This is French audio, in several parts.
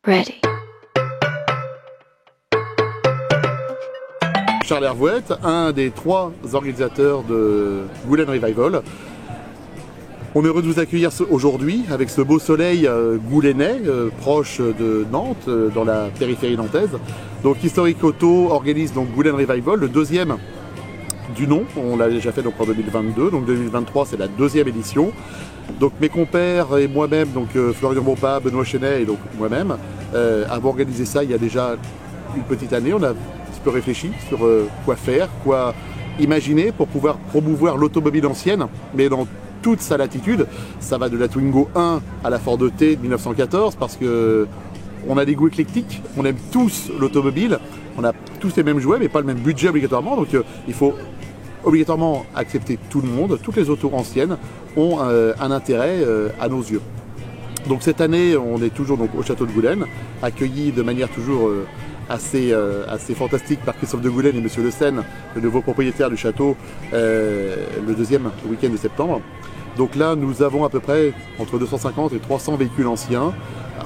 Ready. Charles Hervouette, un des 3 organisateurs de Goulen Revival. On est heureux de vous accueillir aujourd'hui avec ce beau soleil goulenais, proche de Nantes, dans la périphérie nantaise. Donc Historic Auto organise donc Goulen Revival, le 2e du nom. On l'a déjà fait donc en 2022, donc 2023 c'est la 2e édition. Donc mes compères et moi-même, donc Florian Bompa, Benoît Chenet et donc moi-même, avons organisé ça il y a déjà une petite année. On a un petit peu réfléchi sur quoi faire, quoi imaginer pour pouvoir promouvoir l'automobile ancienne, mais dans toute sa latitude. Ça va de la Twingo 1 à la Ford T de 1914 parce que on a des goûts éclectiques, on aime tous l'automobile, on a tous les mêmes jouets mais pas le même budget obligatoirement, donc il faut obligatoirement accepter tout le monde. Toutes les autos anciennes ont un intérêt à nos yeux. Donc cette année on est toujours donc, au château de Goulen, accueillis de manière toujours assez fantastique par Christophe de Goulen et Monsieur Le Seine, le nouveau propriétaire du château, le 2e week-end de septembre. Donc là, nous avons à peu près entre 250 et 300 véhicules anciens,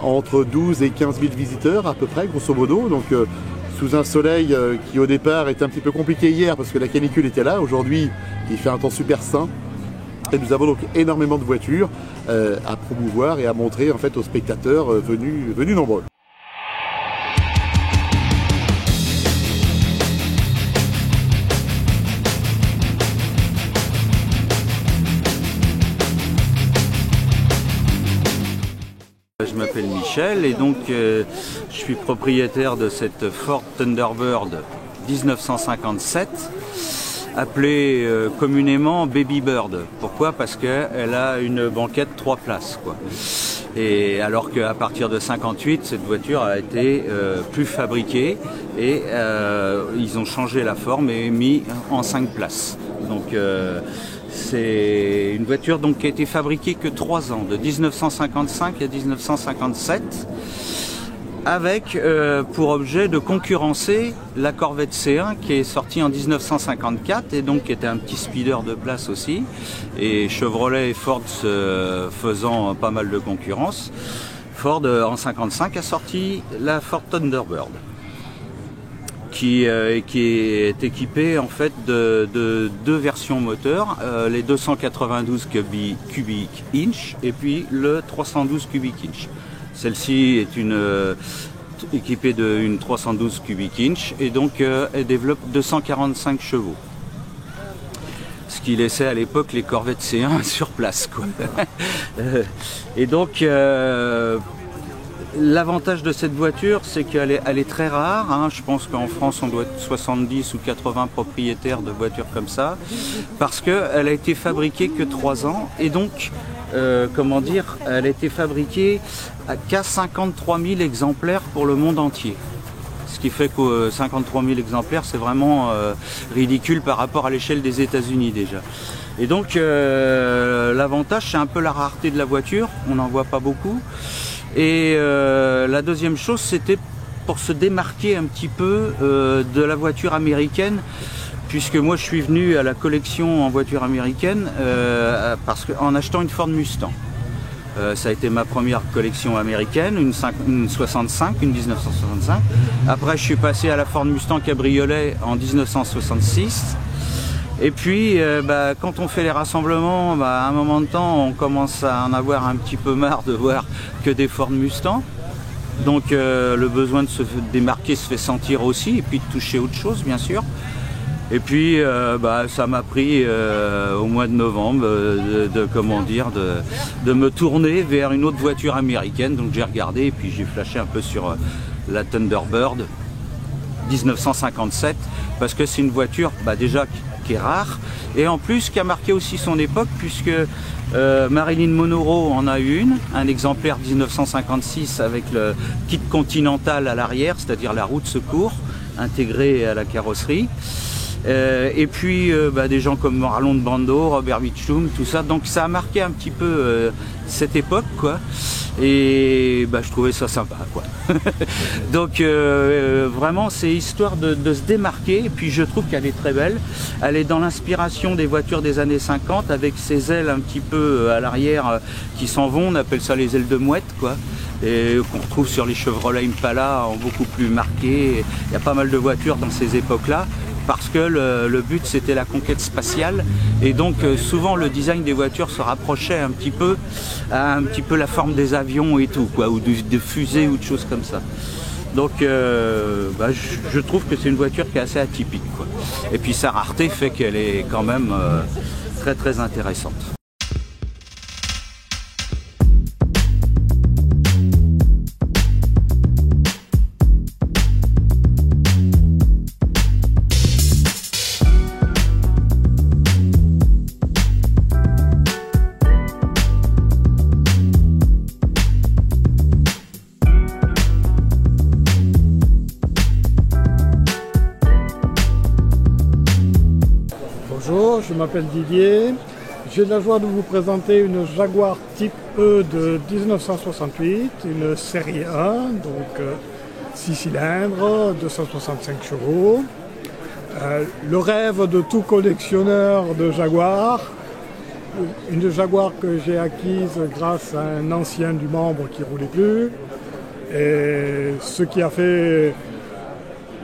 entre 12 et 15 000 visiteurs à peu près, grosso modo. Donc sous un soleil qui au départ était un petit peu compliqué hier parce que la canicule était là. Aujourd'hui, il fait un temps super sain. Et nous avons donc énormément de voitures à promouvoir et à montrer en fait aux spectateurs venus nombreux. Je m'appelle Michel et donc je suis propriétaire de cette Ford Thunderbird 1957 appelée communément Baby Bird. Pourquoi? Parce qu'elle a une banquette 3 places, quoi. Et alors qu'à partir de 58, cette voiture a été plus fabriquée et ils ont changé la forme et mis en 5 places. Donc c'est une voiture donc, qui a été fabriquée que 3 ans, de 1955 à 1957, avec pour objet de concurrencer la Corvette C1 qui est sortie en 1954 et donc qui était un petit speeder de place aussi, et Chevrolet et Ford faisant pas mal de concurrence. Ford en 55 a sorti la Ford Thunderbird. Qui est équipé en fait de 2 versions moteurs, les 292 cubic inch et puis le 312 cubic inch. Celle-ci est équipée d'une 312 cubic inch et donc elle développe 245 chevaux. Ce qui laissait à l'époque les Corvettes C1 sur place, quoi. Et donc l'avantage de cette voiture, c'est qu'elle est très rare, hein. Je pense qu'en France, on doit être 70 ou 80 propriétaires de voitures comme ça, parce qu'elle a été fabriquée que 3 ans, et donc, elle a été fabriquée qu'à 53 000 exemplaires pour le monde entier. Ce qui fait que 53 000 exemplaires, c'est vraiment ridicule par rapport à l'échelle des États-Unis déjà. Et donc, l'avantage, c'est un peu la rareté de la voiture, on n'en voit pas beaucoup. Et la deuxième chose, c'était pour se démarquer un petit peu de la voiture américaine, puisque moi je suis venu à la collection en voiture américaine en achetant une Ford Mustang. Ça a été ma première collection américaine, une 65, une 1965. Après je suis passé à la Ford Mustang Cabriolet en 1966. Et puis, quand on fait les rassemblements, à un moment de temps, on commence à en avoir un petit peu marre de voir que des Ford Mustang. Donc, le besoin de se démarquer se fait sentir aussi, et puis de toucher autre chose, bien sûr. Et puis, ça m'a pris au mois de novembre de me tourner vers une autre voiture américaine. Donc, j'ai regardé et puis j'ai flashé un peu sur la Thunderbird 1957, parce que c'est une voiture déjà qui est rare, et en plus qui a marqué aussi son époque, puisque Marilyn Monroe en a eu un exemplaire 1956 avec le kit Continental à l'arrière, c'est-à-dire la roue de secours intégrée à la carrosserie. Et puis des gens comme Marlon Brando, Robert Mitchum, tout ça, donc ça a marqué un petit peu cette époque, quoi. Et bah, je trouvais ça sympa, quoi. Donc vraiment c'est histoire de se démarquer, et puis je trouve qu'elle est très belle. Elle est dans l'inspiration des voitures des années 50 avec ses ailes un petit peu à l'arrière qui s'en vont, on appelle ça les ailes de mouette, quoi. Et qu'on retrouve sur les Chevrolet Impala en beaucoup plus marqué. Il y a pas mal de voitures dans ces époques-là, parce que le but c'était la conquête spatiale, et donc souvent le design des voitures se rapprochait un petit peu à la forme des avions et tout, quoi, ou de fusées ou de choses comme ça. Donc bah, je trouve que c'est une voiture qui est assez atypique, quoi. Et puis sa rareté fait qu'elle est quand même très très intéressante. Bonjour, je m'appelle Didier. J'ai la joie de vous présenter une Jaguar Type E de 1968, une série 1, donc 6 cylindres, 265 chevaux. Le rêve de tout collectionneur de Jaguar, une Jaguar que j'ai acquise grâce à un ancien du membre qui ne roulait plus, et ce qui a fait,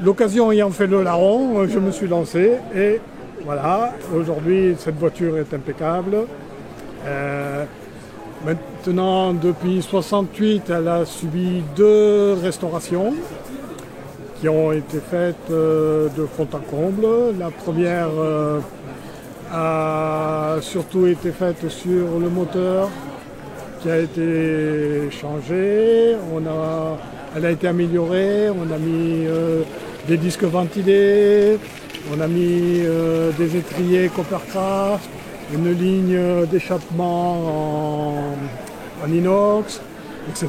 l'occasion ayant fait le larron, je me suis lancé et voilà, aujourd'hui cette voiture est impeccable. Maintenant, depuis 1968, elle a subi 2 restaurations qui ont été faites de fond en comble. La première a surtout été faite sur le moteur qui a été changé. Elle a été améliorée, on a mis des disques ventilés. On a mis des étriers Coppercraft, une ligne d'échappement en inox, etc.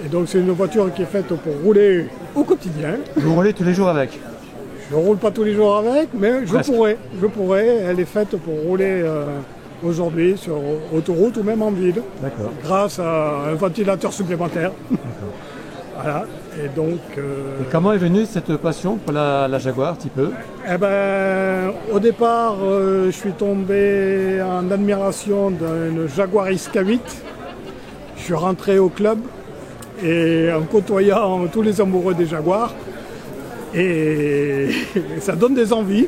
Et donc c'est une voiture qui est faite pour rouler au quotidien. Vous roulez tous les jours avec? Je ne roule pas tous les jours avec, mais je pourrais. Elle est faite pour rouler aujourd'hui sur autoroute ou même en ville, grâce à un ventilateur supplémentaire. Voilà. Et donc, et comment est venue cette passion pour la Jaguar Type E? Eh ben, au départ, je suis tombé en admiration d'une Jaguar XK8. Je suis rentré au club et en côtoyant tous les amoureux des Jaguars, et ça donne des envies.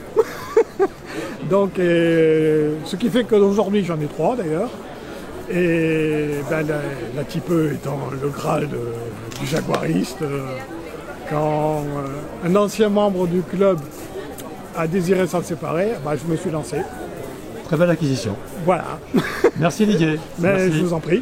Donc, ce qui fait qu'aujourd'hui j'en ai 3 d'ailleurs. Et ben, la Type E étant le Graal du jaguariste, quand un ancien membre du club a désiré s'en séparer, ben, je me suis lancé. Très belle acquisition. Voilà. Merci Didier. Mais merci. Je vous en prie.